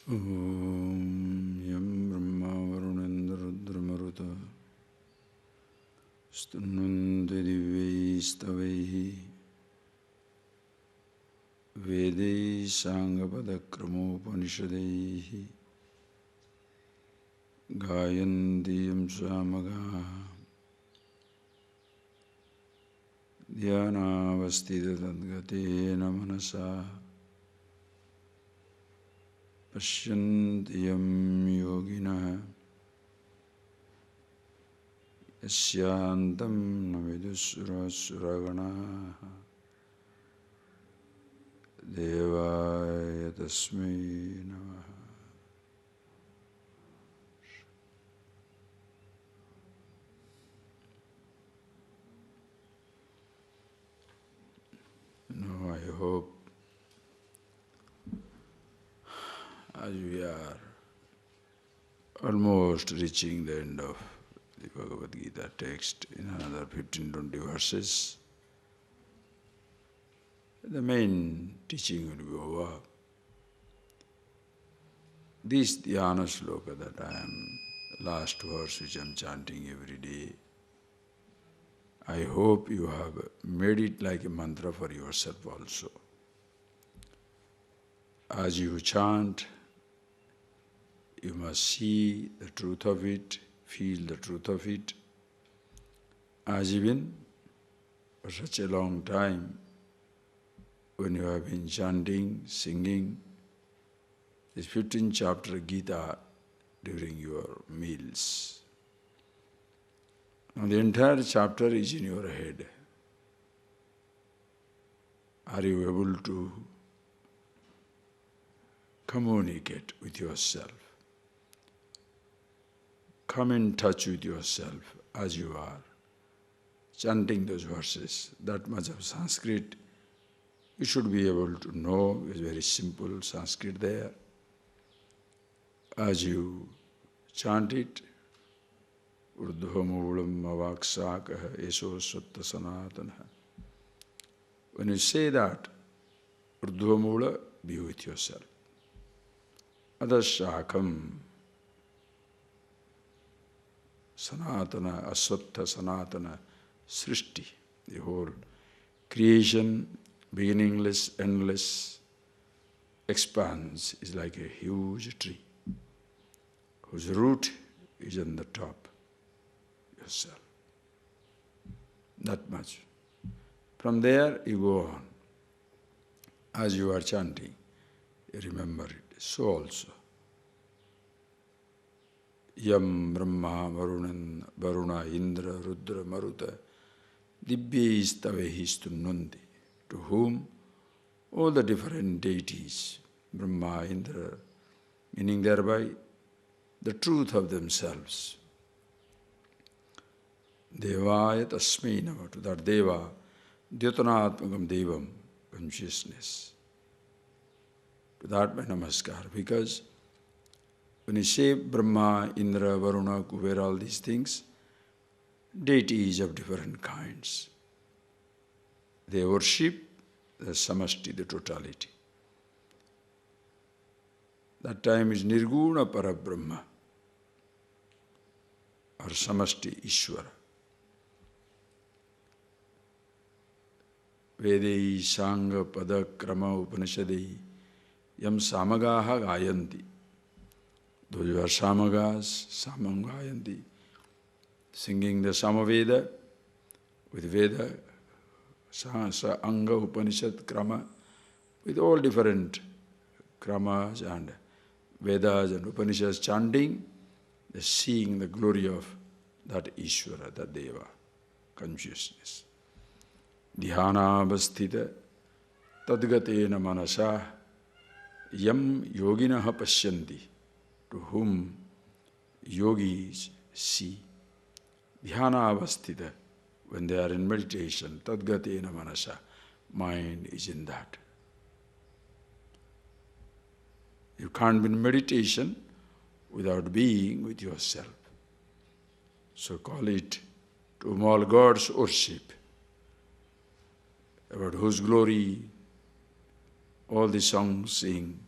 Om Yam Brahma Varunendra Rudra Maruta Stunnunti Divyai Stavaihi Vedai Sangapada Kramopanishadaihi Gayanti Yam Swamaga Dhyanavastita Tadgatena Manasa Pashyanti Yam Yogina Yasyantam Navidusura Suragana Devaya Tasmai Namaha. I hope as we are almost reaching the end of the Bhagavad Gita text in another 15-20 verses, the main teaching will be over. This dhyana sloka that I am, last verse which I am chanting every day, I hope you have made it like a mantra for yourself also. As you chant, you must see the truth of it, feel the truth of it, as even for such a long time, when you have been chanting, singing this 15th chapter Gita during your meals. Now the entire chapter is in your head. Are you able to communicate with yourself? Come in touch with yourself as you are chanting those verses. That much of Sanskrit you should be able to know. It's very simple Sanskrit there. As you chant it, Urdhvamulam avaksakaha eso swatta sanatana. When you say that, Urdhvamula, be with yourself. Adashakam sanatana, aswatta sanatana, srishti, the whole creation, beginningless, endless, expanse is like a huge tree whose root is on the top, yourself. That much. From there you go on. As you are chanting, you remember it. So also. Yam Brahma Varuna Indra Rudra Maruta Divyai Stavehi Stunnunti, to whom all the different deities, Brahma, Indra, meaning thereby the truth of themselves. Devaya Tasmai Namah, to that Deva, Dyatanatmakam Devam, consciousness. To that my namaskar, because when you say Brahma, Indra, Varuna, Kubera, all these things, deities of different kinds. They worship the samashti, the totality. That time is Nirguna Parabrahma or samashti Ishvara. Vedai Sangha Pada Krama Upanishadai Yam Samagaha Gayanti. Those who are Samagas, Samam Gayanti, singing the Samaveda with Veda, Sa Anga Upanishad Krama, with all different Kramas and Vedas and Upanishads chanting, they're seeing the glory of that Ishvara, that Deva, consciousness. Dhyana Bhastita Tadgatena Manasa Yam Yoginaha Pashyanti, to whom yogis see. Dhyana Avastita, when they are in meditation, Tadgatena Manasa, mind is in that. You can't be in meditation without being with yourself. So call it to whom all gods worship, about whose glory all the songs sing.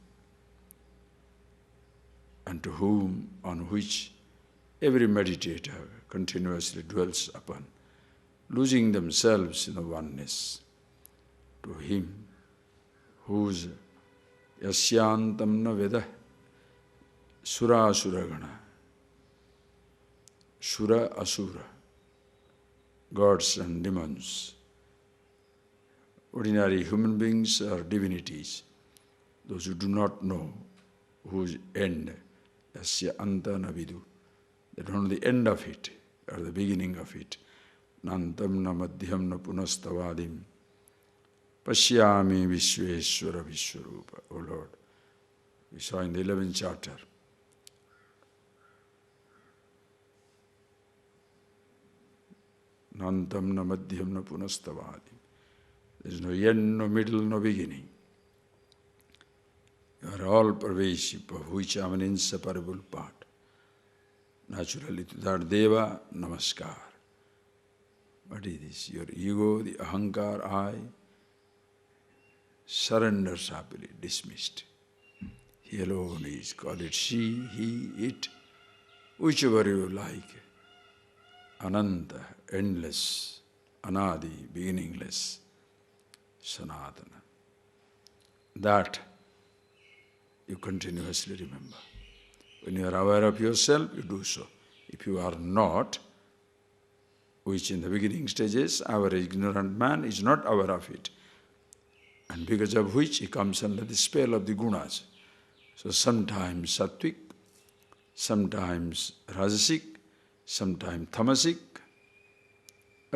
and to whom, on which every meditator continuously dwells upon, losing themselves in the oneness. To him whose yasyantam na veda sura asuragana, sura asura, gods and demons, ordinary human beings or divinities, those who do not know whose end, yasya anta na vidu, they don't know the end of it or the beginning of it. Nantam na madhyam na punastavadim pashyami vishveshwara vishwarupa. O Lord, we saw in the 11th chapter, Nantam na madhyam na punastavadim. There is no end, no middle, no beginning. You are all pervasive, of which I am an inseparable part. Naturally, to that Deva, Namaskar. What is this? Your ego, the ahankar, I, surrenders happily, dismissed. He alone is. Call it she, he, it, whichever you like. Ananta, endless, anadi, beginningless, sanatana. That you continuously remember. When you are aware of yourself, you do so. If you are not, which in the beginning stages, our ignorant man is not aware of it, and because of which he comes under the spell of the gunas. So sometimes sattvic, sometimes rajasic, sometimes tamasic,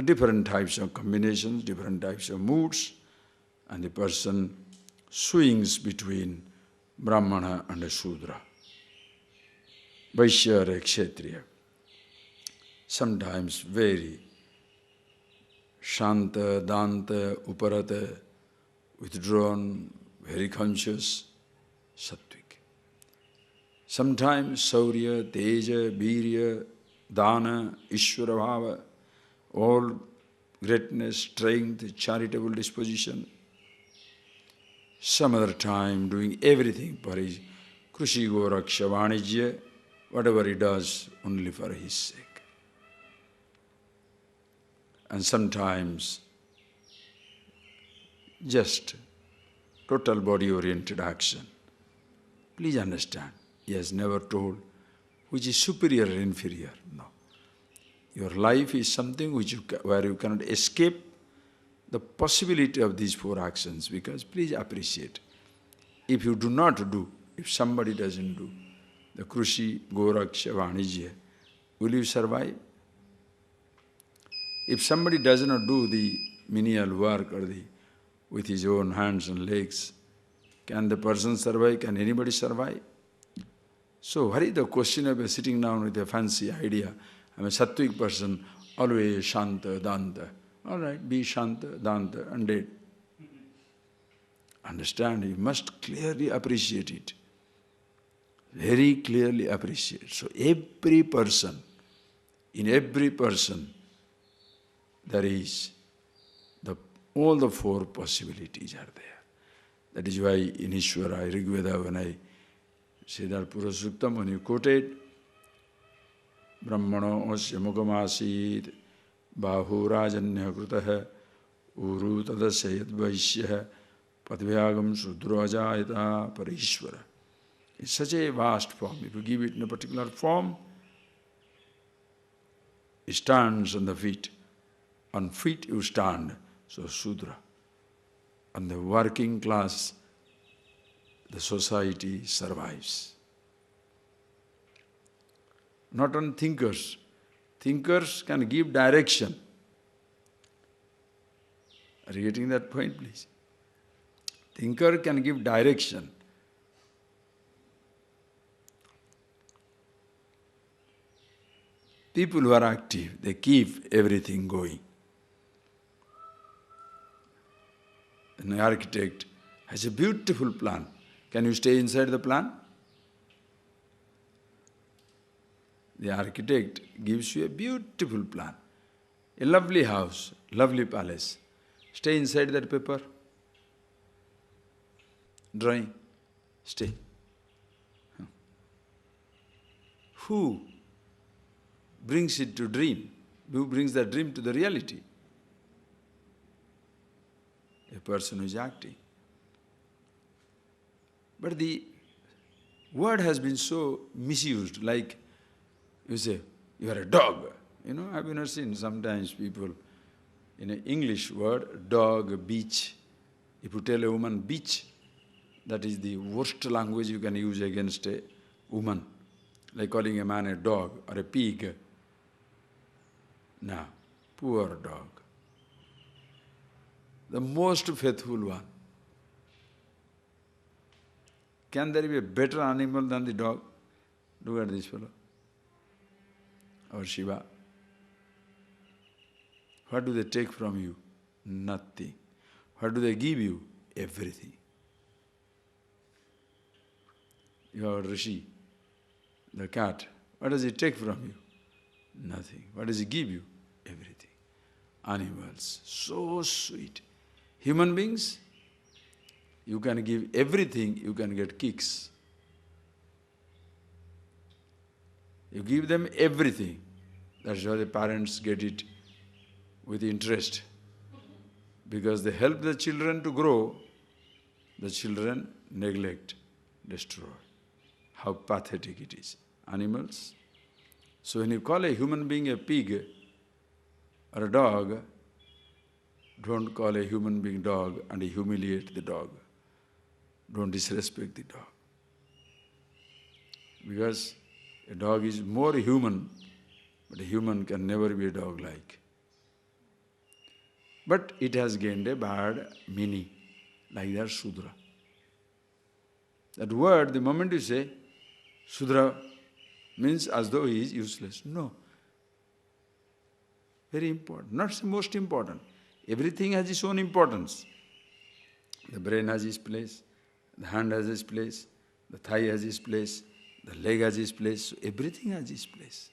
different types of combinations, different types of moods, and the person swings between Brahmana and a Shudra, Vaishya or Kshatriya. Sometimes very shanta, danta, uparata, withdrawn, very conscious, sattvic. Sometimes saurya, teja, virya, dana, ishvara bhava, all greatness, strength, charitable disposition. Some other time doing everything for his Krushi Goraksha Vanijya, whatever he does, only for his sake. And sometimes just total body-oriented action. Please understand, he has never told which is superior or inferior. No. Your life is something where you cannot escape the possibility of these four actions, because please appreciate, if you do not do, if somebody doesn't do the Krushi, Goraksha, Vanijya, will you survive? If somebody does not do the menial work or with his own hands and legs, can the person survive? Can anybody survive? So, what is the question of sitting down with a fancy idea? I'm a sattvic person, always shanta, danta. All right, be shanta, danta, and dead. Understand, you must clearly appreciate it. Very clearly appreciate. So every person, in every person, there is all the four possibilities are there. That is why in Ishvara, Rigveda, when I say that Pura Suktam, when you quoted, Brahmano osya mukamasid bahu rajanya krutah uru tadasya yad vaishya padvyagam sudrojayata parishvara. It's such a vast form. If you give it in a particular form, it stands on the feet. On feet you stand, so Sudra. On the working class, the society survives. Not on thinkers. Thinkers can give direction. Are you getting that point, please? Thinker can give direction. People who are active, they keep everything going. An architect has a beautiful plan. Can you stay inside the plan? The architect gives you a beautiful plan. A lovely house, lovely palace. Stay inside that paper. Drawing. Stay. who brings it to dream? Who brings the dream to the reality? A person who is acting. But the word has been so misused, like you say, you are a dog. Have you not seen sometimes people, in an English word, dog, beach. If you tell a woman beach, that is the worst language you can use against a woman. Like calling a man a dog or a pig. No, poor dog. The most faithful one. Can there be a better animal than the dog? Look at this fellow. Or Shiva. What do they take from you? Nothing. What do they give you? Everything. Your Rishi, the cat, what does he take from you? Nothing. What does he give you? Everything. Animals, so sweet. Human beings, you can give everything, you can get kicks. You give them everything. That's why the parents get it with interest. Because they help the children to grow, the children neglect, destroy. How pathetic it is. Animals. So when you call a human being a pig or a dog, don't call a human being dog and humiliate the dog. Don't disrespect the dog. Because a dog is more human, but a human can never be a dog-like. But it has gained a bad meaning, like that Shudra. That word, the moment you say, Shudra means as though he is useless. No. Very important. Not the most important. Everything has its own importance. The brain has its place, the hand has its place, the thigh has its place, the leg has its place. So everything has its place.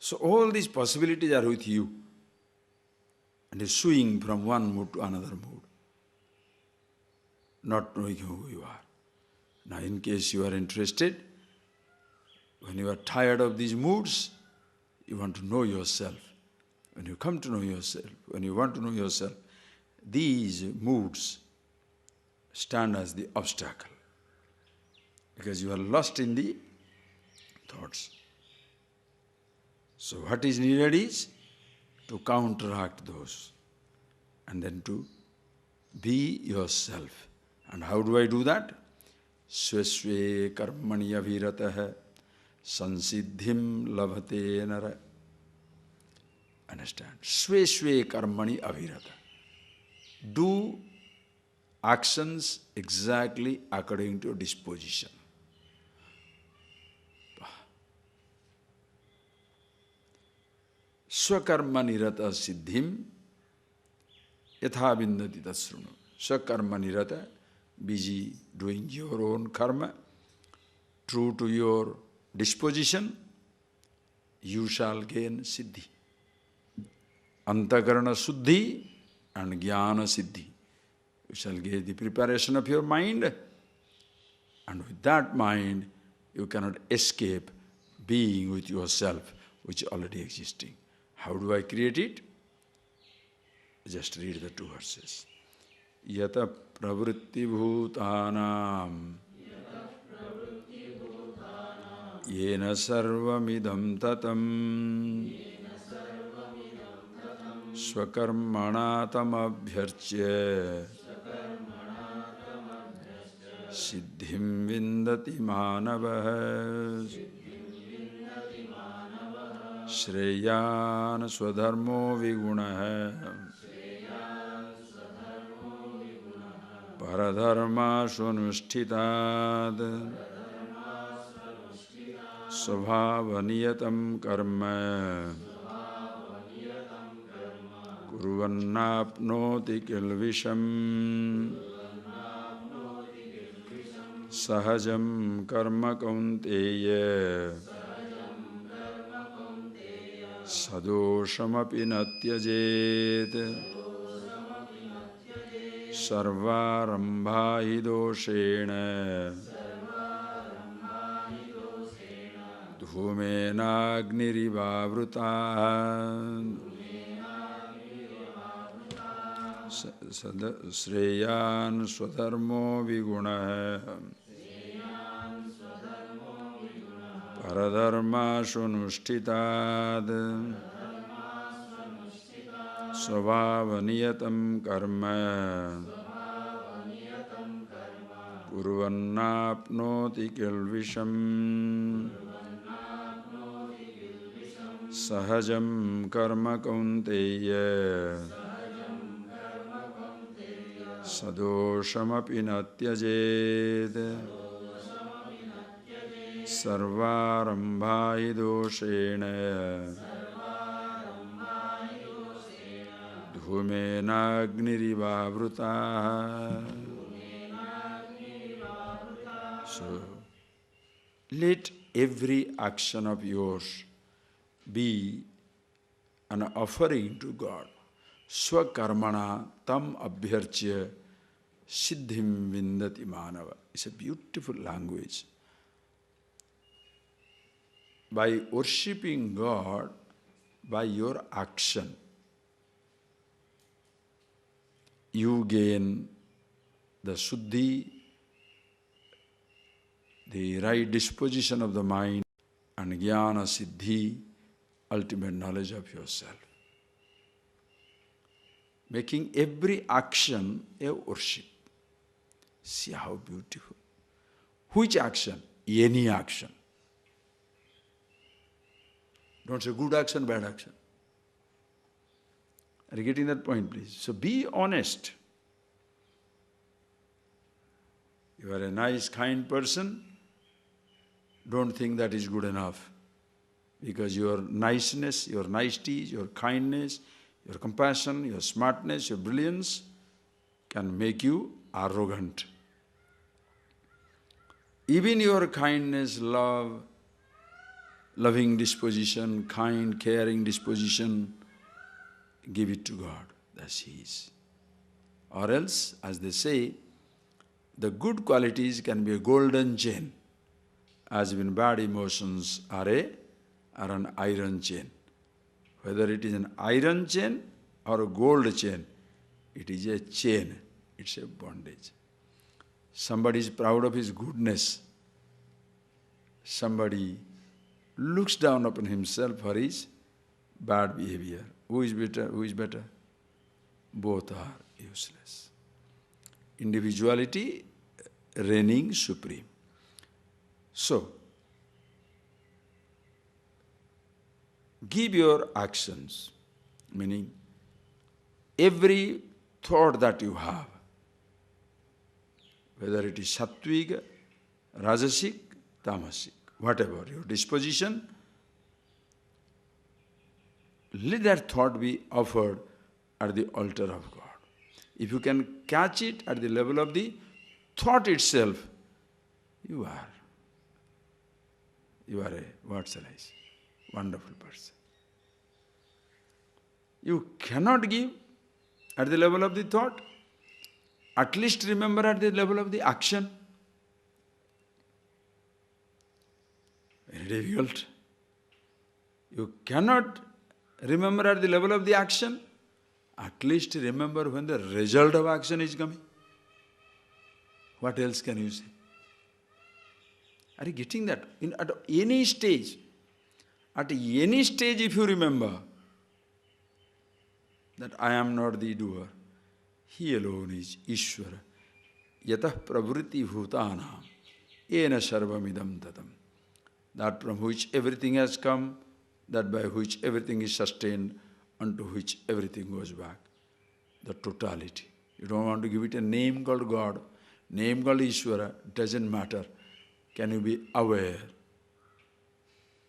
So all these possibilities are with you and is swinging from one mood to another mood, not knowing who you are. Now in case you are interested, when you are tired of these moods, you want to know yourself. When you come to know yourself, when you want to know yourself, these moods stand as the obstacle because you are lost in the thoughts. So what is needed is to counteract those and then to be yourself. And how do I do that? Swesve karmani aviratah sansiddhim labhate nara. Understand? Swesve karmani avirata. Do actions exactly according to your disposition. Swakarma nirata siddhim yatha vindati tasrunu. Swakarma nirata, busy doing your own karma, true to your disposition, you shall gain siddhi. Antakarana suddhi and jnana siddhi. You shall get the preparation of your mind, and with that mind, you cannot escape being with yourself, which is already existing. How do I create it? Just read the two verses. Yata pravritti bhutanam yena sarvamidam tatam swakarmana tamabhyarchya siddhim vindati manavah Shreyan swadharmo viguna paradharma swanusthitad svabhaniyatam karma kurvannapnoti kilvisham sahajam karma kaunteya sadoshamapi natyajet सर्वारंभा हि दोषेण धूमेनाग्निरिवावृताः श्रेयान् स्वधर्मो विगुणः परधर्माशुनुष्ठितात् स्वभावनियतं कर्म कुर्वन्नाप्नोति किल्बिषम् सहजं कर्म कौन्तेय सदोषमपि न त्यजेत् सर्वारंभा हि दोषेण धूमेनाग्निरिवावृताः. So, let every action of yours be an offering to God. Swakarmana tam abhyarchya siddhim vindati manava. It's a beautiful language. By worshipping God, by your action, you gain the Suddhi, the right disposition of the mind, and Jnana Siddhi, ultimate knowledge of yourself. Making every action a worship. See how beautiful. Which action? Any action. Don't say good action, bad action. Are you getting that point, please? So be honest. You are a nice, kind person. Don't think that is good enough. Because your niceness, your niceties, your kindness, your compassion, your smartness, your brilliance can make you arrogant. Even your kindness, love, loving disposition, kind, caring disposition, give it to God. That's His. Or else, as they say, the good qualities can be a golden chain, as when bad emotions are an iron chain. Whether it is an iron chain or a gold chain, it is a chain, it's a bondage. Somebody is proud of his goodness. Somebody looks down upon himself for his bad behavior. Who is better? Who is better? Both are useless. Individuality reigning supreme. So, give your actions, meaning every thought that you have, whether it is sattvic, rajasic, tamasic, whatever your disposition, let that thought be offered at the altar of God. If you can catch it at the level of the thought itself, you are a, what shall I say, wonderful person. You cannot give at the level of the thought, at least remember at the level of the action. Very difficult. You cannot remember at the level of the action, at least remember when the result of action is coming. What else can you say? Are you getting that? At any stage, if you remember that I am not the doer, He alone is Ishvara. Yatah pravritti bhutanam ena sarvamidam tatam. That from which everything has come, that by which everything is sustained, unto which everything goes back. The totality. You don't want to give it a name called God, name called Ishvara, doesn't matter. Can you be aware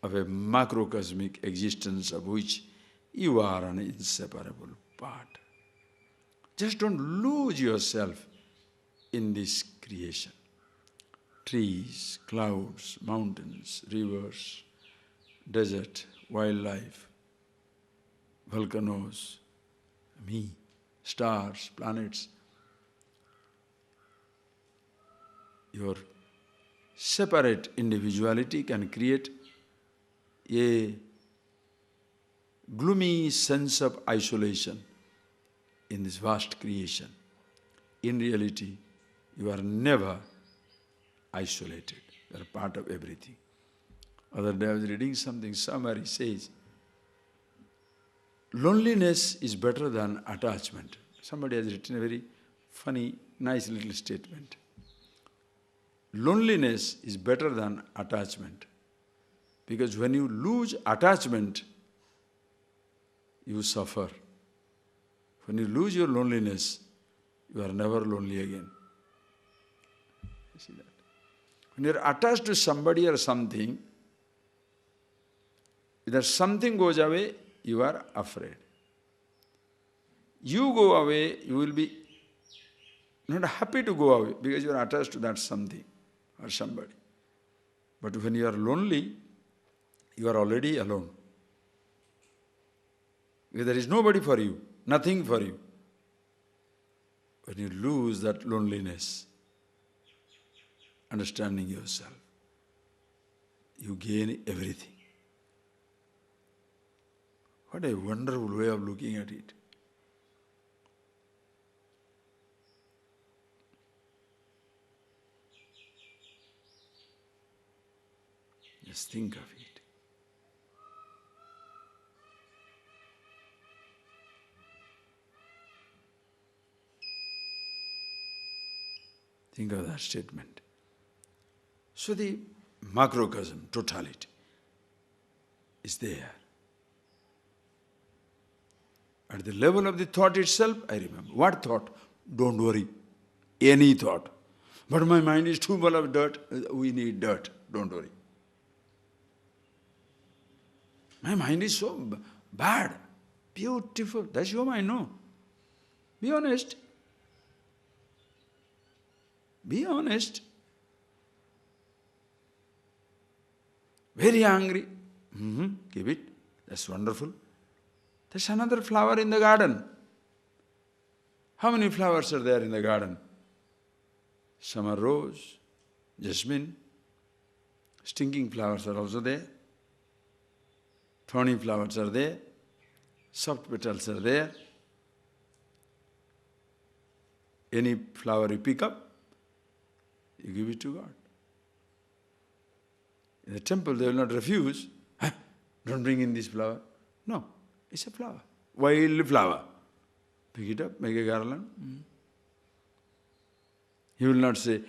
of a macrocosmic existence of which you are an inseparable part? Just don't lose yourself in this creation. Trees, clouds, mountains, rivers, desert, wildlife, volcanoes, me, stars, planets. your separate individuality can create a gloomy sense of isolation in this vast creation. In reality, you are never isolated. You are part of everything. Other day I was reading something, somewhere says, loneliness is better than attachment. Somebody has written a very funny, nice little statement. Loneliness is better than attachment. Because when you lose attachment, you suffer. When you lose your loneliness, you are never lonely again. You see that? When you are attached to somebody or something, if that something goes away, you are afraid. You go away, you will be not happy to go away because you are attached to that something or somebody. But when you are lonely, you are already alone. Because there is nobody for you, nothing for you. When you lose that loneliness, understanding yourself, you gain everything. What a wonderful way of looking at it. Just think of it. Think of that statement. So the macrocosm, totality, is there. At the level of the thought itself, I remember. What thought? Don't worry. Any thought. But my mind is too full of dirt. We need dirt. Don't worry. My mind is so bad. Beautiful. That's your mind, no? Be honest. Be honest. Very angry. Give it. That's wonderful. There's another flower in the garden. How many flowers are there in the garden? Some are rose, jasmine, stinking flowers are also there, thorny flowers are there, soft petals are there. Any flower you pick up, you give it to God. In the temple they will not refuse, don't bring in this flower. No. It's a flower, wild flower. Pick it up, make a garland. He will not say,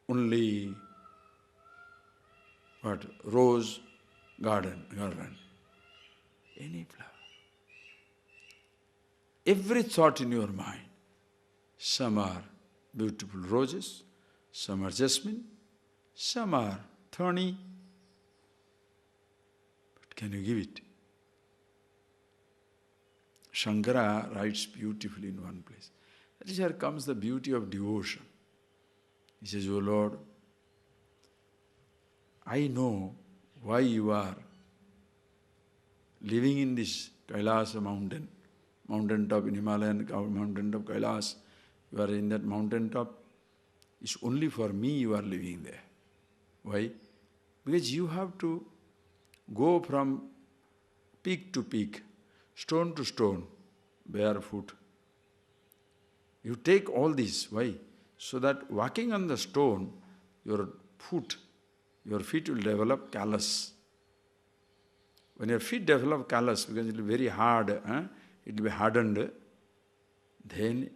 only what? Rose garland. Any flower. Every thought in your mind, some are beautiful roses, some are jasmine, some are thorny. But can you give it? Shankara writes beautifully in one place. That is where comes the beauty of devotion. He says, "O Lord, I know why you are living in this Kailasa mountain, mountaintop in Himalayan mountaintop Kailas. You are in that mountaintop. It's only for me you are living there. Why? Because you have to go from peak to peak, stone to stone, barefoot. You take all this. Why? So that walking on the stone, your feet will develop callus. When your feet develop callus, because it will be very hard, it will be hardened, then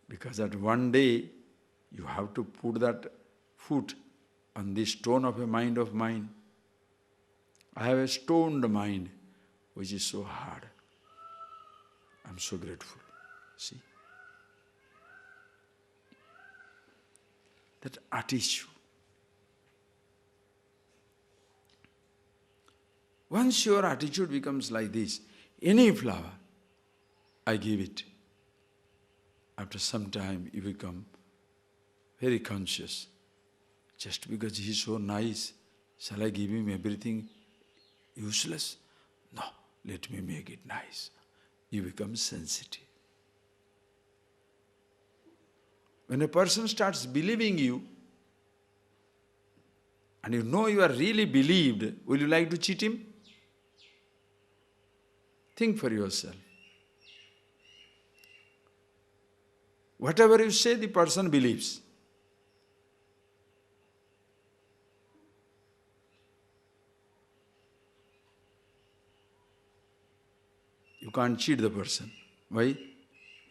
because that one day you have to put that foot on the stone of a mind of mine. I have a stoned mind, which is so hard. I'm so grateful. See? That attitude. Once your attitude becomes like this, any flower, I give it. After some time, you become very conscious. Just because he is so nice, shall I give him everything useless? No, let me make it nice. You become sensitive. When a person starts believing you, and you know you are really believed, will you like to cheat him? Think for yourself. Whatever you say, the person believes. You can't cheat the person. Why?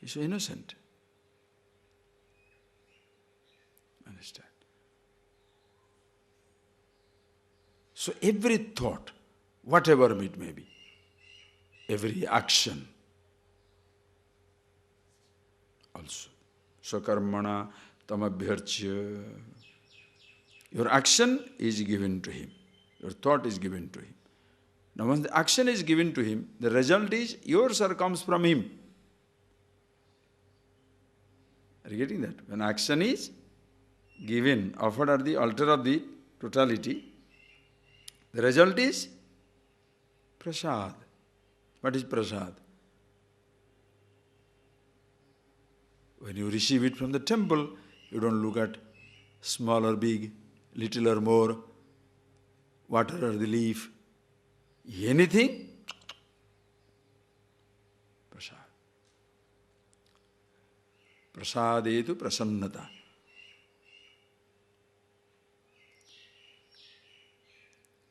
He's so innocent. Understand? So every thought, whatever it may be, every action also. Sakarmana tamabhyarchya. Your action is given to him. Your thought is given to him. Now once the action is given to him, the result is yours or comes from him. Are you getting that? When action is given, offered at the altar of the totality, the result is prasad. What is prasad? When you receive it from the temple, you don't look at small or big, little or more, water or the leaf, anything, prasad. Prasadetu prasannata.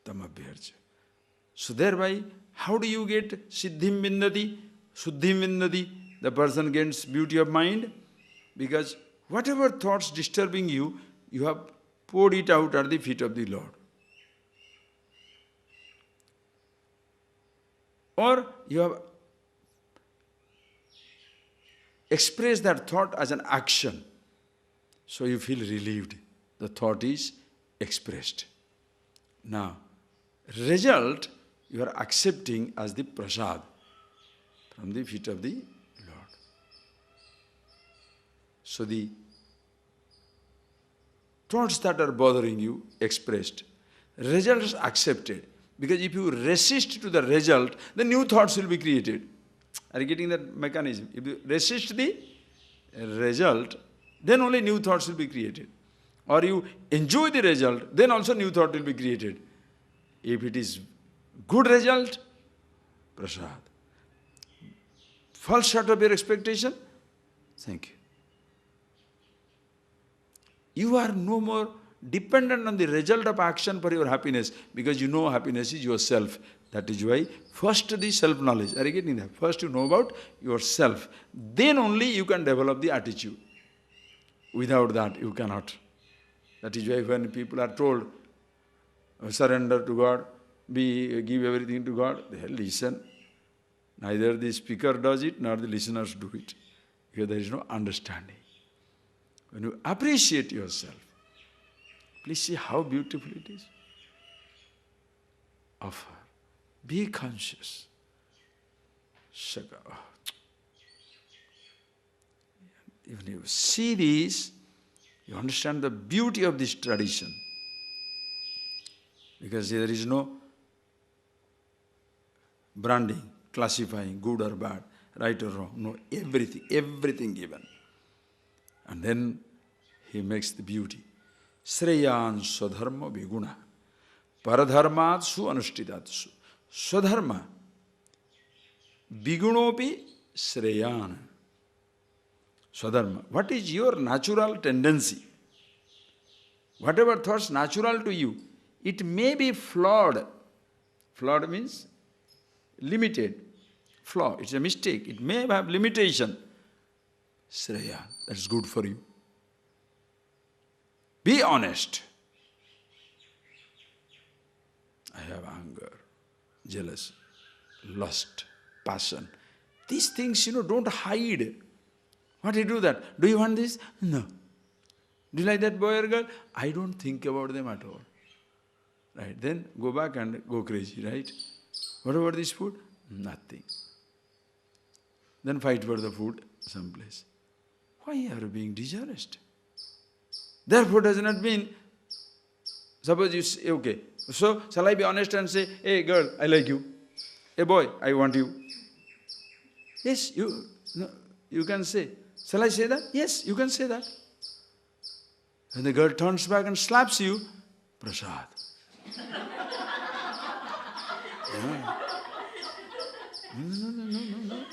Tamabhyarcha. So thereby, how do you get siddhim vindati, suddhim vindati? The person gains beauty of mind, because whatever thoughts disturbing you, you have poured it out at the feet of the Lord. Or you have expressed that thought as an action. So you feel relieved. The thought is expressed. Now, result you are accepting as the prasad from the feet of the Lord. So the thoughts that are bothering you, expressed. Result is accepted. Because if you resist to the result, then new thoughts will be created. Are you getting that mechanism? If you resist the result, then only new thoughts will be created. Or you enjoy the result, then also new thought will be created. If it is good result, prasad. Fall short of your expectation, thank you. You are no more dependent on the result of action for your happiness, because you know happiness is yourself. That is why first the self-knowledge. Are you getting that? First you know about yourself. Then only you can develop the attitude. Without that you cannot. That is why when people are told, surrender to God, give everything to God, they listen. Neither the speaker does it, nor the listeners do it. Because there is no understanding. When you appreciate yourself, please see how beautiful it is. Offer. Be conscious. Even you see this, you understand the beauty of this tradition. Because there is no branding, classifying, good or bad, right or wrong. No, everything given. And then he makes the beauty. Sreyan swadharma viguna. Paradharmat su anushtitat su. Swadharma. Vigunopi sreyan. Swadharma. What is your natural tendency? Whatever thoughts natural to you, it may be flawed. Flawed means limited. Flaw. It's a mistake. It may have limitation. Sreyan. That's good for you. Be honest. I have anger, jealousy, lust, passion. These things, don't hide. What do you do that? Do you want this? No. Do you like that boy or girl? I don't think about them at all. Right? Then go back and go crazy, right? What about this food? Nothing. Then fight for the food someplace. Why are you being dishonest? Therefore does not mean, suppose you say, okay, so shall I be honest and say, hey girl, I like you. Hey boy, I want you. Yes, you can say. Shall I say that? Yes, you can say that. When the girl turns back and slaps you, prasad. Yeah. No.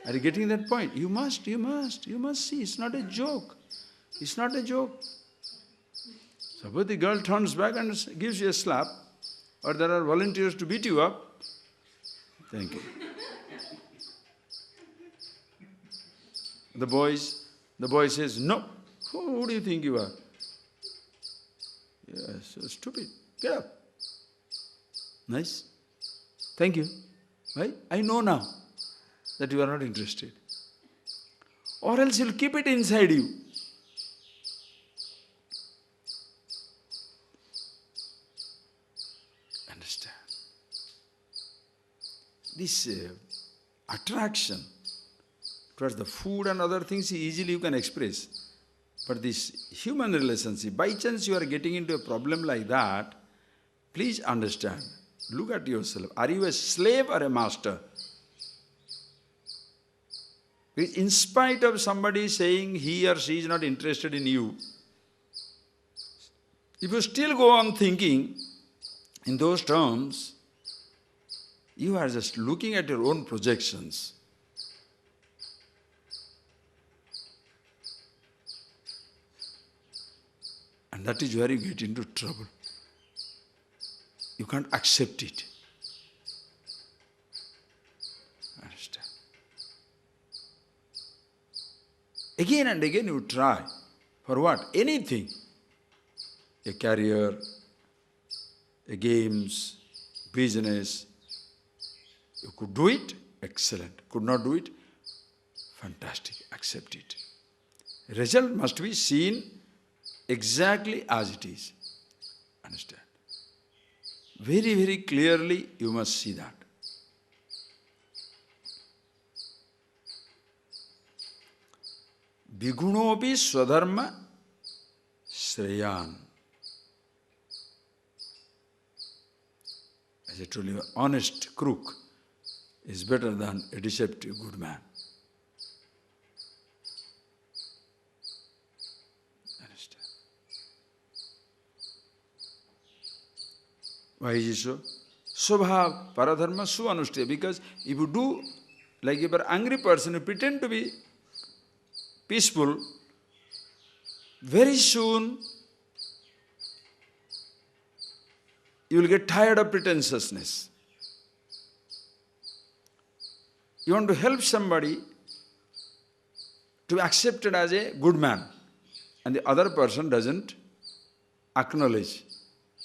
Are you getting that point? You must see. It's not a joke. It's not a joke. Suppose the girl turns back and gives you a slap, or there are volunteers to beat you up. Thank you. The boy says, no. Who do you think you are? Yes, so stupid. Get up. Nice. Thank you. Right? I know now that you are not interested. Or else you'll keep it inside you. Understand? This attraction towards the food and other things easily you can express. But this human relationship, by chance you are getting into a problem like that, please understand. Look at yourself. Are you a slave or a master? In spite of somebody saying he or she is not interested in you, if you still go on thinking in those terms, you are just looking at your own projections. And that is where you get into trouble. You can't accept it. Understand? Again and again you try. For what? Anything. A career, a games, business. You could do it, excellent. Could not do it, fantastic, accept it. Result must be seen exactly as it is. Understand? Very, very clearly you must see that. Vigunopi swadharma shreyan. As I told you, an honest crook is better than a deceptive good man. Understand? Why is it so? Swabhav, paradharma, suanushtaya. Because if you do, like if you are an angry person, you pretend to be peaceful, very soon you will get tired of pretentiousness. You want to help somebody to be accepted as a good man, and the other person doesn't acknowledge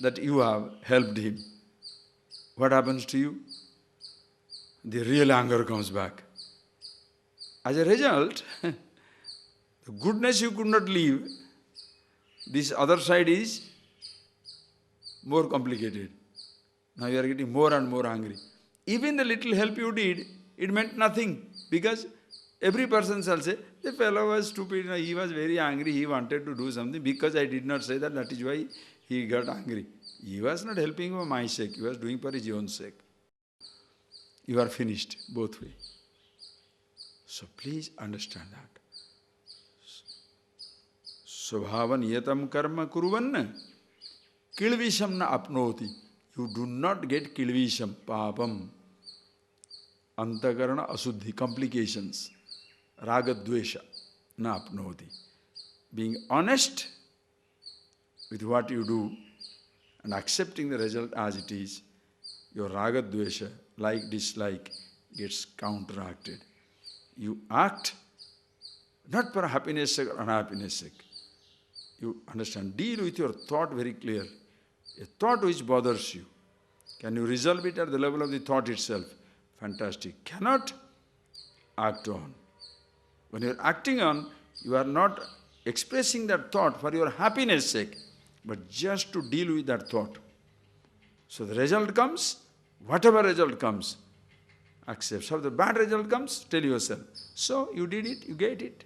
that you have helped him. What happens to you? The real anger comes back. As a result, the goodness you could not leave, this other side is more complicated. Now you are getting more and more angry. Even the little help you did, it meant nothing, because every person shall say, the fellow was stupid, he was very angry, he wanted to do something, because I did not say that, that is why he got angry. He was not helping for my sake, he was doing for his own sake. You are finished, both ways. So please understand that. Svabhavan yetam karma kuruvan kilvisham na apnoti. You do not get kilvisham, papam, antakarana asuddhi, complications, ragadvesha na apnoti. Being honest with what you do and accepting the result as it is, your ragadvesha, like, dislike, gets counteracted. You act not for happiness sake or unhappiness sake. You understand, deal with your thought very clear. A thought which bothers you, can you resolve it at the level of the thought itself? Fantastic. Cannot? Act on. When you are acting on, you are not expressing that thought for your happiness sake, but just to deal with that thought. So the result comes, whatever result comes, accept. So if the bad result comes, tell yourself, so you did it, you get it.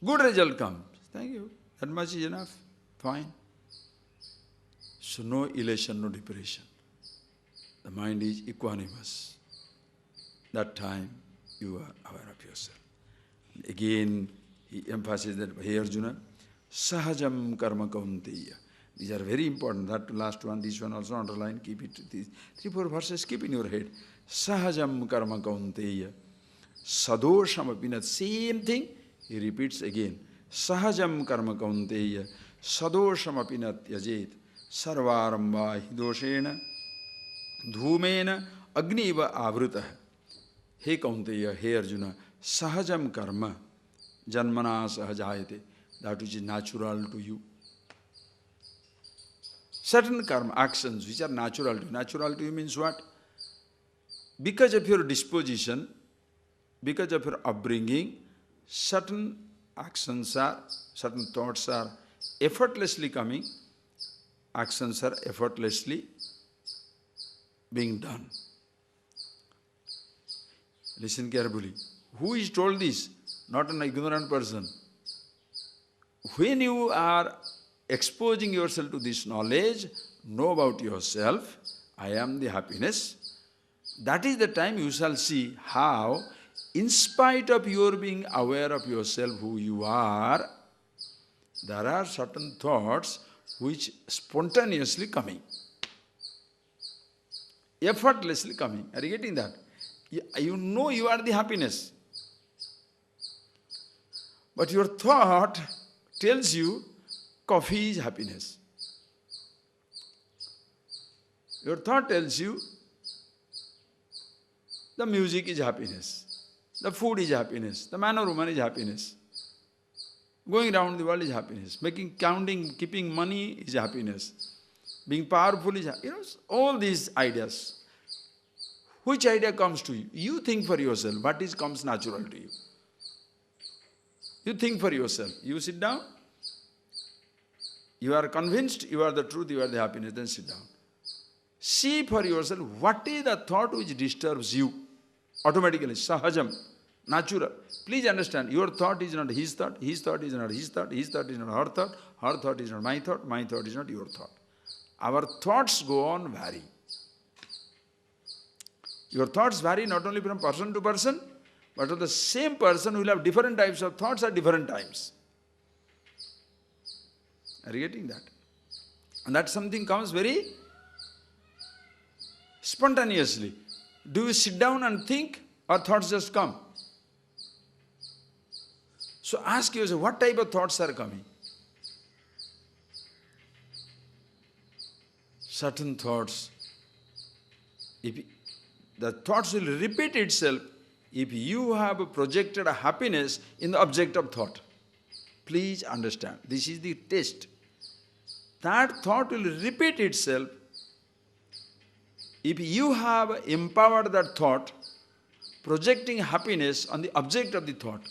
Good result comes, thank you, that much is enough, fine. So no elation, no depression. The mind is equanimous. That time you are aware of yourself. Again, he emphasizes that, hey Arjuna, Sahajam karma kaunteya. These are very important. That last one, this one also underline. Keep it. These 3-4 verses keep in your head. Sahajam karma kaunteya. Sadosham apinat. Same thing he repeats again. Sahajam karma kaunteya. Sadosham apinat yajet. Sarvaramba hidoshena. Dhumena agniva avruta. He kaunteya, he Arjuna. Sahajam karma. Janmana sahajayate. That which is natural to you. Certain karma, actions which are natural to you. Natural to you means what? Because of your disposition, because of your upbringing, certain actions are, certain thoughts are effortlessly coming, actions are effortlessly being done. Listen carefully. Who is told this? Not an ignorant person. When you are exposing yourself to this knowledge, know about yourself, I am the happiness, that is the time you shall see how, in spite of your being aware of yourself, who you are, there are certain thoughts which spontaneously coming, effortlessly coming. Are you getting that? You know you are the happiness. But your thought tells you coffee is happiness. Your thought tells you the music is happiness, the food is happiness, the man or woman is happiness, going around the world is happiness, counting, keeping money is happiness, being powerful is happiness. All these ideas. Which idea comes to you? You think for yourself. What comes natural to you? You think for yourself. You sit down. You are convinced you are the truth, you are the happiness, then sit down. See for yourself what is the thought which disturbs you. Automatically, sahajam, natural. Please understand, your thought is not his thought is not his thought is not her thought is not my thought is not your thought. Our thoughts go on vary. Your thoughts vary not only from person to person, but the same person will have different types of thoughts at different times. Are you getting that? And that something comes very spontaneously. Do you sit down and think, or thoughts just come? So ask yourself, what type of thoughts are coming? Certain thoughts, the thoughts will repeat itself if you have projected a happiness in the object of thought. Please understand, this is the test. That thought will repeat itself if you have empowered that thought, projecting happiness on the object of the thought.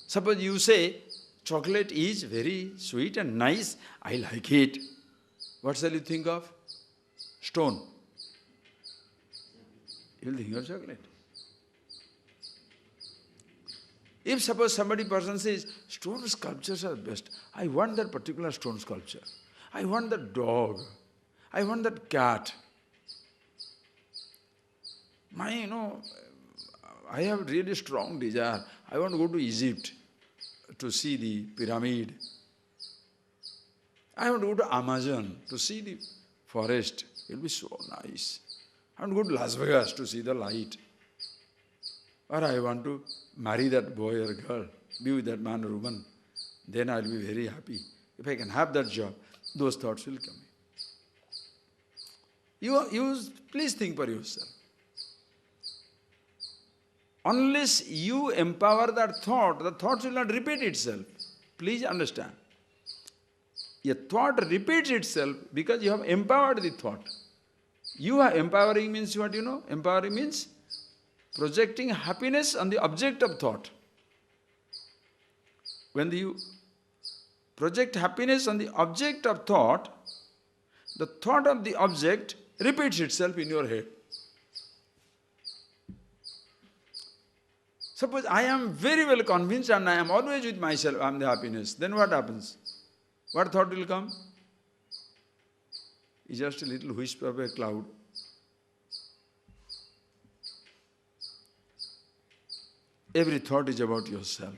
Suppose you say, chocolate is very sweet and nice, I like it. What shall you think of? Stone. You will think of chocolate. If suppose person says, stone sculptures are best, I want that particular stone sculpture. I want that dog. I want that cat. I have really strong desire. I want to go to Egypt to see the pyramid. I want to go to Amazon to see the forest. It will be so nice. I want to go to Las Vegas to see the light. Or I want to marry that boy or girl, be with that man or woman. Then I will be very happy. If I can have that job, those thoughts will come in. Please think for yourself. Unless you empower that thought, the thought will not repeat itself. Please understand. A thought repeats itself because you have empowered the thought. Empowering means what you know? Empowering means projecting happiness on the object of thought. When you project happiness on the object of thought, the thought of the object repeats itself in your head. Suppose I am very well convinced and I am always with myself, I am the happiness. Then what happens? What thought will come? It's just a little wisp of a cloud. Every thought is about yourself.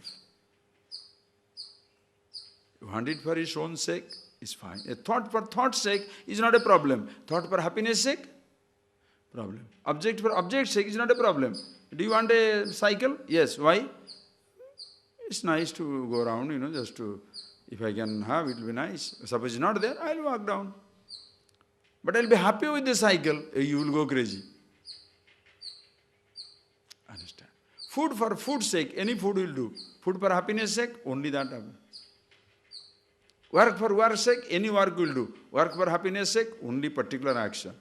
You want it for its own sake, it's fine. A thought for thought's sake is not a problem. Thought for happiness sake, problem. Object for object's sake is not a problem. Do you want a cycle? Yes. Why? It's nice to go around, just to, if I can have, it will be nice. Suppose it's not there, I'll walk down. But I'll be happy with the cycle. You will go crazy. Understand? Food for food's sake, any food will do. Food for happiness sake, only that. Work for work's sake, any work will do. Work for happiness sake, only particular action.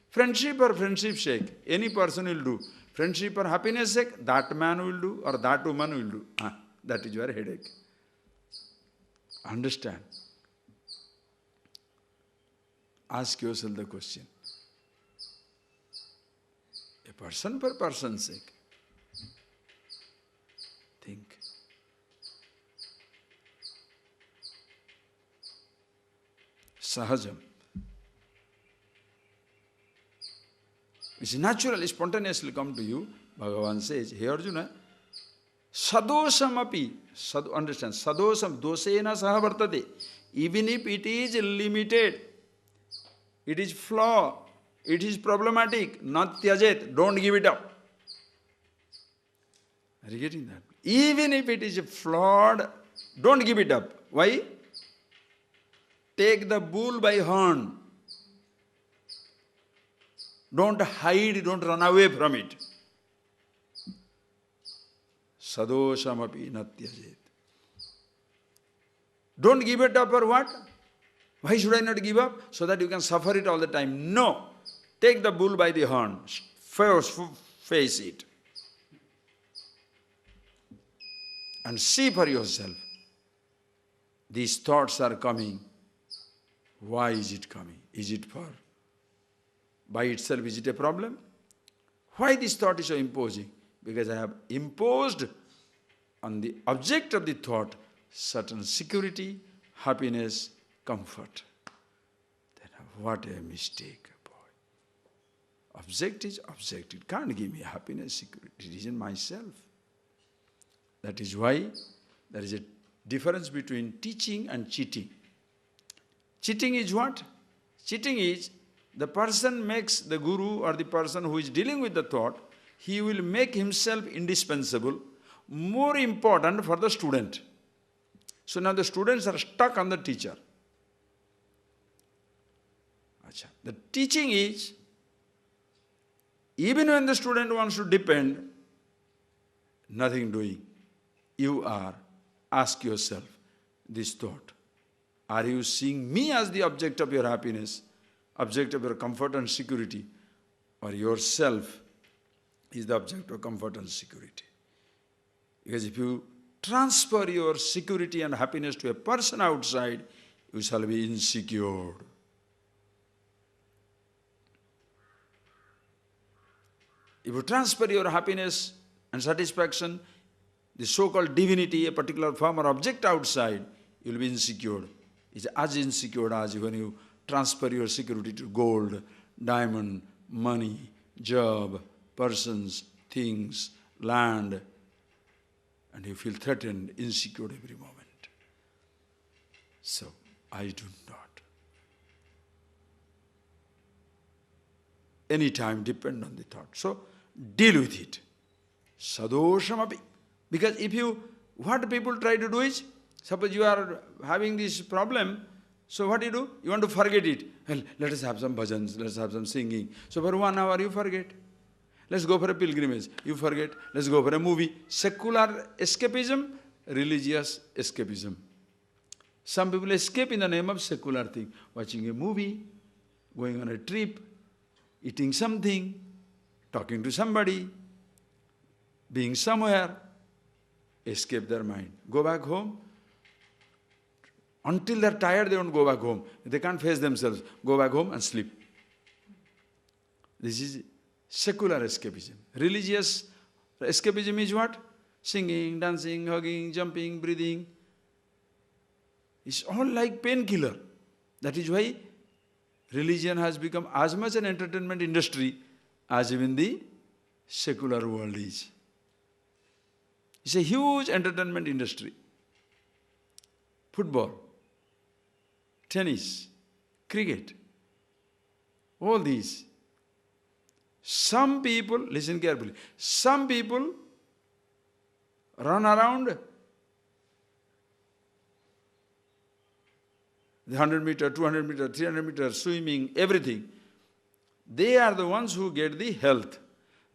Friendship for friendship's sake, any person will do. Friendship for happiness sake, that man will do or that woman will do. That is your headache. Understand? Ask yourself the question. A person for person's sake. Think. Sahajam. Which is naturally, spontaneously come to you. Bhagavan says, hey Arjuna, sadosamapi, understand, sadosam, dosena sahavartate. Even if it is limited, it is flaw, it is problematic, not tyajet, don't give it up. Are you getting that? Even if it is flawed, don't give it up. Why? Take the bull by horn. Don't hide, don't run away from it. Sadoshamapi natyajet. Don't give it up or what? Why should I not give up? So that you can suffer it all the time. No. Take the bull by the horn. Face it. And see for yourself. These thoughts are coming. Why is it coming? Is it for? By itself, is it a problem? Why this thought is so imposing? Because I have imposed on the object of the thought certain security, happiness, comfort. Then what a mistake, boy. Object is object. It can't give me happiness, security. It is in myself. That is why there is a difference between teaching and cheating. Cheating is what? Cheating is the person makes the guru or the person who is dealing with the thought, he will make himself indispensable, more important for the student. So now the students are stuck on the teacher. The teaching is, even when the student wants to depend, nothing doing. You are, ask yourself this thought. Are you seeing me as the object of your happiness, object of your comfort and security, or yourself is the object of comfort and security? Because if you transfer your security and happiness to a person outside, you shall be insecure. If you transfer your happiness and satisfaction, the so-called divinity, a particular form or object outside, you will be insecure. It's as insecure as when you transfer your security to gold, diamond, money, job, persons, things, land, and you feel threatened, insecure every moment. So, I do not anytime depend on the thought. So, deal with it. Sadoshamapi. Because if you, what people try to do is, suppose you are having this problem, so what do? You want to forget it. Well, let us have some bhajans, let us have some singing. So for 1 hour you forget. Let's go for a pilgrimage, you forget. Let's go for a movie. Secular escapism, religious escapism. Some people escape in the name of secular thing. Watching a movie, going on a trip, eating something, talking to somebody, being somewhere, escape their mind. Go back home. Until they're tired, they don't go back home. They can't face themselves. Go back home and sleep. This is secular escapism. Religious escapism is what? Singing, dancing, hugging, jumping, breathing. It's all like painkiller. That is why religion has become as much an entertainment industry as even the secular world is. It's a huge entertainment industry. football, tennis, cricket, all these. Some people, listen carefully, some people run around the 100 meter, 200 meter, 300 meter, swimming, everything. They are the ones who get the health.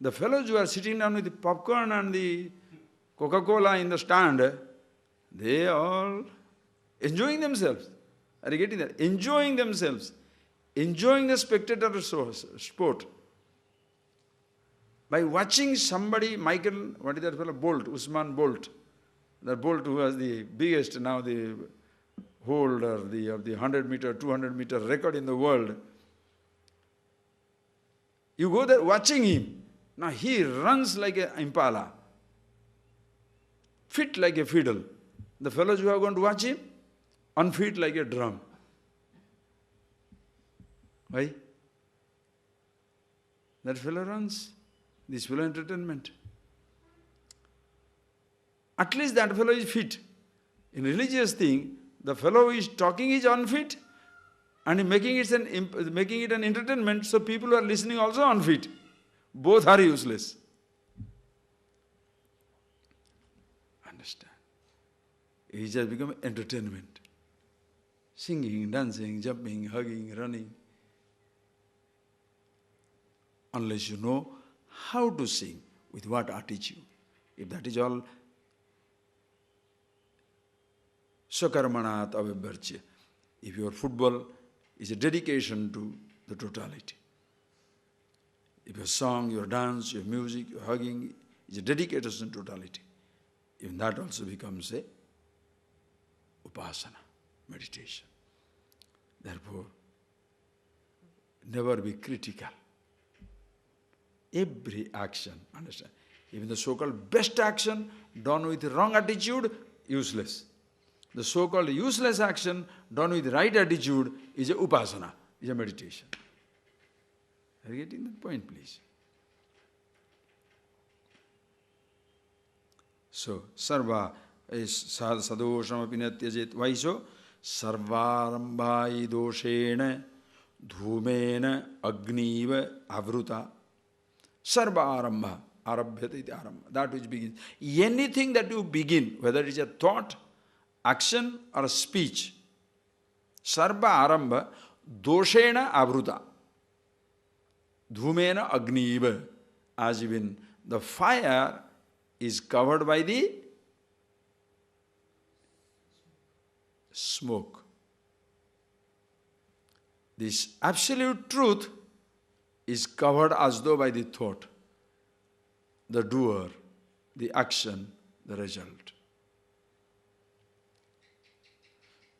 The fellows who are sitting down with the popcorn and the Coca-Cola in the stand, they are enjoying themselves. Are you getting that? Enjoying themselves. Enjoying the spectator sport. By watching somebody, Michael, what is that fellow? Bolt, Usman Bolt. That Bolt who has the biggest, now the holder of the 100 meter, 200 meter record in the world. You go there watching him. Now he runs like an impala. Fit like a fiddle. The fellows who are going to watch him, unfit like a drum. Why? That fellow runs. This fellow entertainment. At least that fellow is fit. In religious thing, the fellow who is talking is unfit and making it an entertainment, so people who are listening also unfit. Both are useless. Understand? It has become entertainment. Singing, dancing, jumping, hugging, running. Unless you know how to sing, with what attitude. If that is all sakarmanat avibharchya. If your football is a dedication to the totality. If your song, your dance, your music, your hugging is a dedication to totality. Even that also becomes a upasana, meditation. Therefore, never be critical. Every action, understand? Even the so-called best action done with wrong attitude, useless. The so-called useless action done with right attitude is a upasana, is a meditation. Are you getting that point, please? So, sarva is sadosham apinatyajit. Why so? Sarvarambhai doshena dhumena agniva avruta. Sarva arambha. Arabhyata iti arambha. That which begins. Anything that you begin, whether it is a thought, action or a speech, sarva arambha doshena avruta. Dhumena agniva. As even the fire is covered by the smoke. This absolute truth is covered as though by the thought, the doer, the action, the result.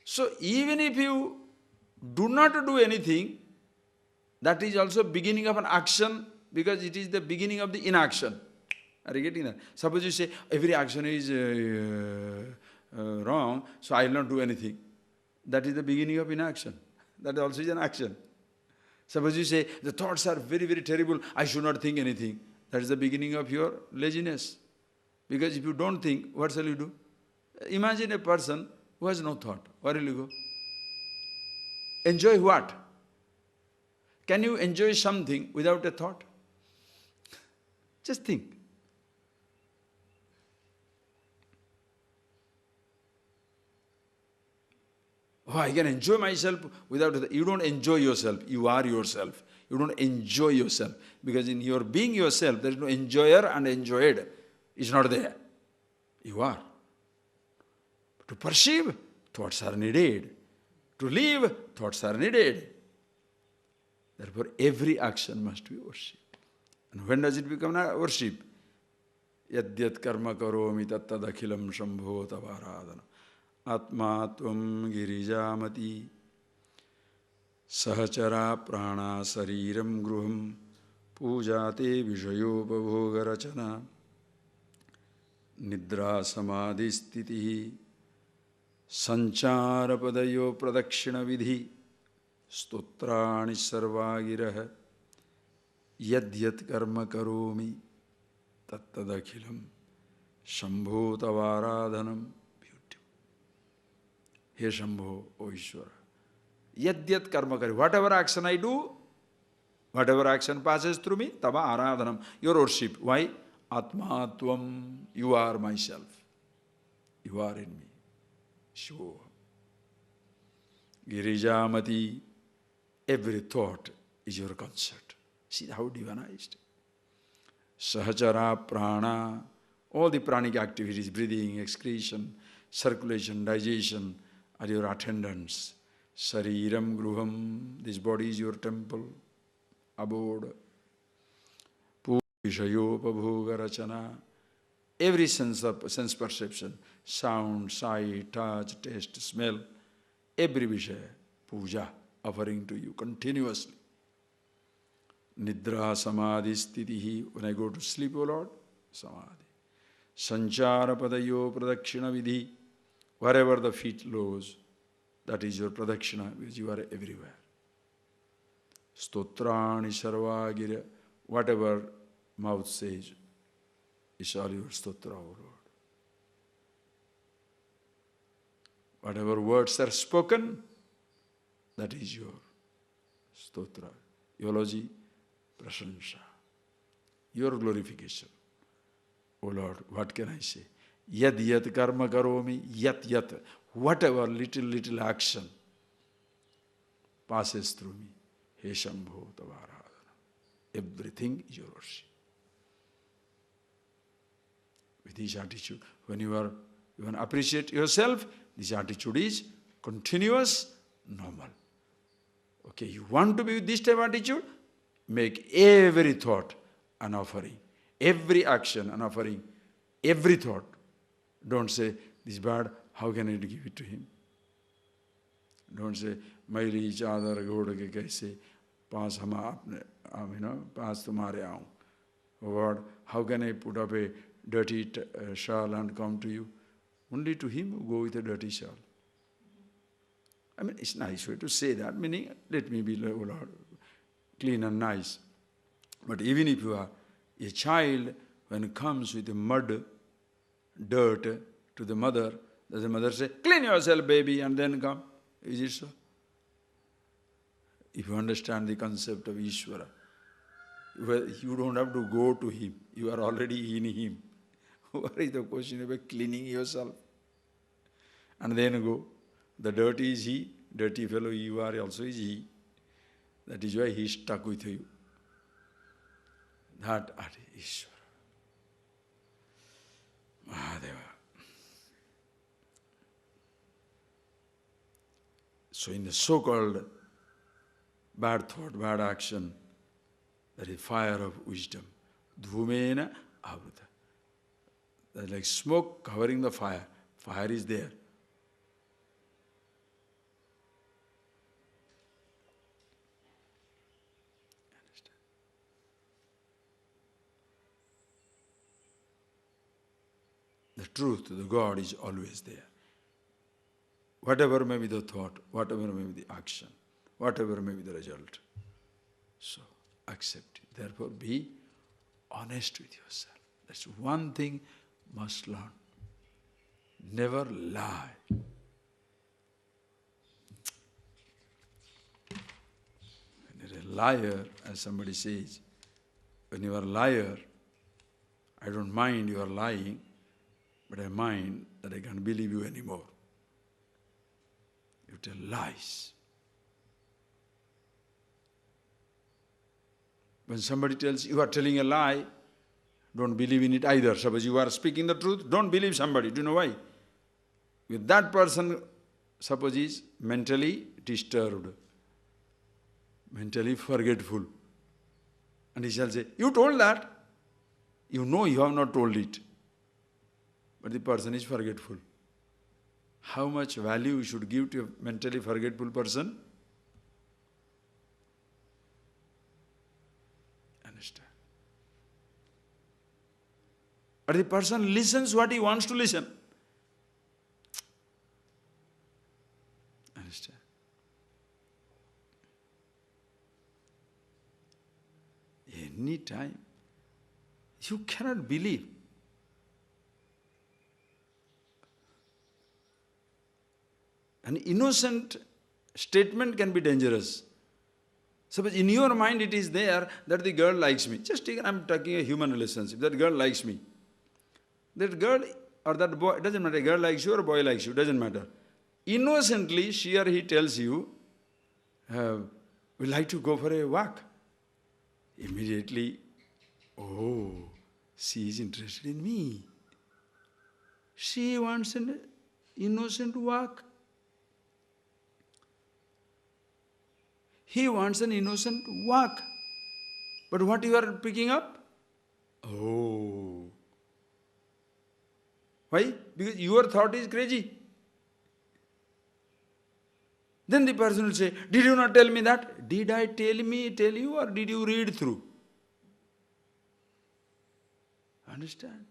So even if you do not do anything, that is also beginning of an action, because it is the beginning of the inaction. Are you getting that? Suppose you say, every action is wrong, so I will not do anything. That is the beginning of inaction. That also is an action. Suppose you say, the thoughts are very, very terrible, I should not think anything. That is the beginning of your laziness. Because if you don't think, what shall you do? Imagine a person who has no thought. Where will you go? Enjoy what? Can you enjoy something without a thought? Just think. Oh, I can enjoy myself without that. You don't enjoy yourself. You are yourself. You don't enjoy yourself. Because in your being yourself, there is no enjoyer and enjoyed. It's not there. You are. To perceive, thoughts are needed. To live, thoughts are needed. Therefore, every action must be worship. And when does it become worship? Yadyat karma karomi tattadakhilam shambho tavaradana. Atma tvam girijamati sahachara prana sariram gruham pujate vishayopabhogarachana nidra samadhi stitihi sanchara padayo pradakshina vidhi stotrani sarvagirah yadyat karma karomi tattadakhilam shambho tavaradhanam. He Shambho, O Ishvara. Yad yad karma kari. Whatever action I do, whatever action passes through me, tava aradhanam. Your worship. Why? Atma tvam. You are myself. You are in me. Shivo. Girijamati. Every thought is your concert. See how divinized. Sahachara prana. All the pranic activities, breathing, excretion, circulation, digestion, are your attendants. Sariram gruham. This body is your temple, abode. Vishayopa rachana. Every sense perception, sound, sight, touch, taste, smell, every vishaya, puja, offering to you continuously. Nidra samadhi stitihi. When I go to sleep, O Lord, samadhi. Sanchara padayo pradakshina vidhi. Wherever the feet lows, that is your pradakshina, because you are everywhere. Stotrani sarva gira. Whatever mouth says, is all your stotra, O Lord. Whatever words are spoken, that is your stotra. Eulogy, prasansha. Your glorification. O Lord, what can I say? Yad yad karma karomi, yat yat. Whatever little action passes through me. He Shambho Tavaradhana. Everything is your worship. With this attitude, when you want to appreciate yourself, this attitude is continuous, normal. Okay, you want to be with this type of attitude? Make every thought an offering. Every action an offering. Every thought. Don't say, this is bad, how can I give it to him? Don't say, Maili chadar ghoda ke kaise, paas hama apne, paas tumhare aun. Oh God, how can I put up a dirty shawl and come to you? Only to him who go with a dirty shawl. I mean, it's a nice way to say that, meaning, let me be, oh Lord, clean and nice. But even if you are a child, when it comes with the mud, dirt to the mother, does the mother say, clean yourself, baby, and then come? Is it so? If you understand the concept of Ishvara, you don't have to go to him. You are already in him. What is the question about cleaning yourself? And then go. The dirt is he, dirty fellow you are also is he. That is why he is stuck with you. That is Ishvara. Mahadeva. So in the so-called bad thought, bad action, that is fire of wisdom. Dhumena avruta. That's like smoke covering the fire. Fire is there. Understand? The truth, the God is always there. Whatever may be the thought, whatever may be the action, whatever may be the result. So, accept it. Therefore, be honest with yourself. That's one thing must learn. Never lie. When you're a liar, as somebody says, when you are a liar, I don't mind you are lying, but I mind that I can't believe you anymore. You tell lies. When somebody tells you are telling a lie, don't believe in it either. Suppose you are speaking the truth, don't believe somebody. Do you know why? If that person, suppose, is mentally disturbed, mentally forgetful, and he shall say, you told that. You know you have not told it. But the person is forgetful. How much value you should give to a mentally forgetful person? Understand? But the person listens what he wants to listen. Understand? Any time, you cannot believe. An innocent statement can be dangerous. Suppose in your mind it is there that the girl likes me. Just take, I'm talking a human relationship. That girl likes me. That girl or that boy, it doesn't matter, girl likes you or boy likes you, doesn't matter. Innocently, she or he tells you, we'd like to go for a walk. Immediately, oh, she is interested in me. She wants an innocent walk. He wants an innocent walk. But what you are picking up? Oh. Why? Because your thought is crazy. Then the person will say, did you not tell me that? Did I tell you, or did you read through? Understand?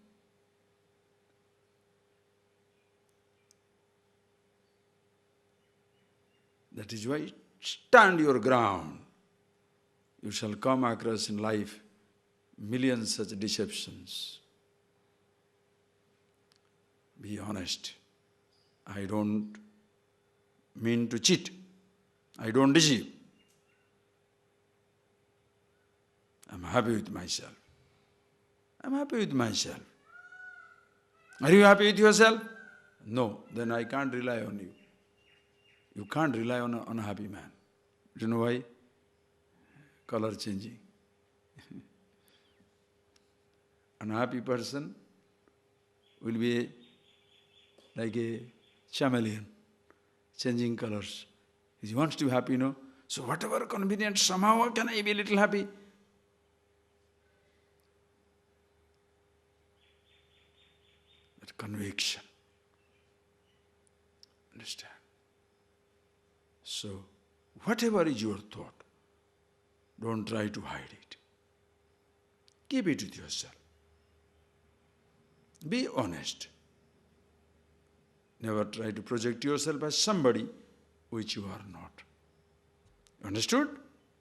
That is why stand your ground. You shall come across in life millions such deceptions. Be honest. I don't mean to cheat. I don't deceive. I'm happy with myself. I'm happy with myself. Are you happy with yourself? No, then I can't rely on you. You can't rely on a happy man. Do you know why? Color changing. An unhappy person will be like a chameleon, changing colors. He wants to be happy, no? So whatever convenient, somehow can I be a little happy? That conviction. Understand? So, whatever is your thought, don't try to hide it. Keep it with yourself. Be honest. Never try to project yourself as somebody which you are not. Understood?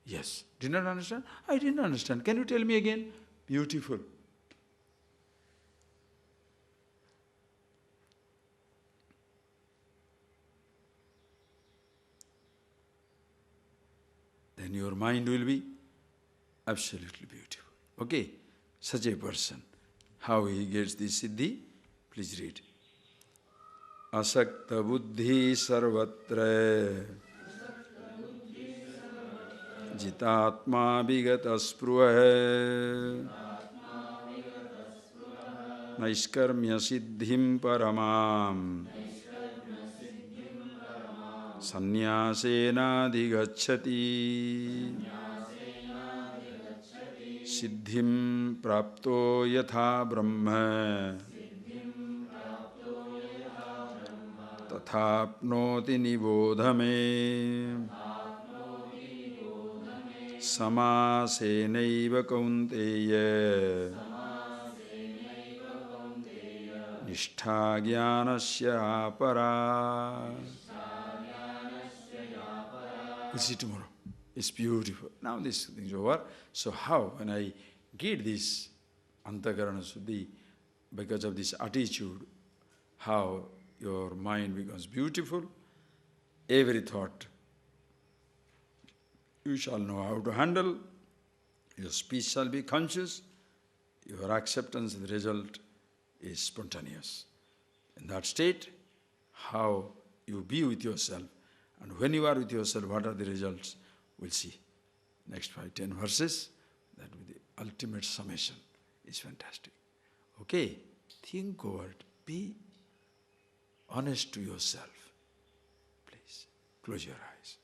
Yes. Did not understand? I didn't understand. Can you tell me again? Beautiful. Then your mind will be absolutely beautiful. Okay? Such a person. How he gets this siddhi? Please read. Asakta buddhi sarvatra jitatma vigata spruha naiskarmya siddhim paramam sannyasena digacchati siddhim prapto yatha brahma tathapnoti nibodhame samasenaiva kaunteya nishtha jnanasya apara. We'll see tomorrow. It's beautiful. Now this thing is over. So how, when I get this antakarana suddhi, because of this attitude, how your mind becomes beautiful, every thought you shall know how to handle, your speech shall be conscious, your acceptance of the result is spontaneous. In that state, how you be with yourself, and when you are with yourself, what are the results? We'll see. Next 5-10 verses, that will be the ultimate summation. It's fantastic. Okay? Think over it. Be honest to yourself. Please, close your eyes.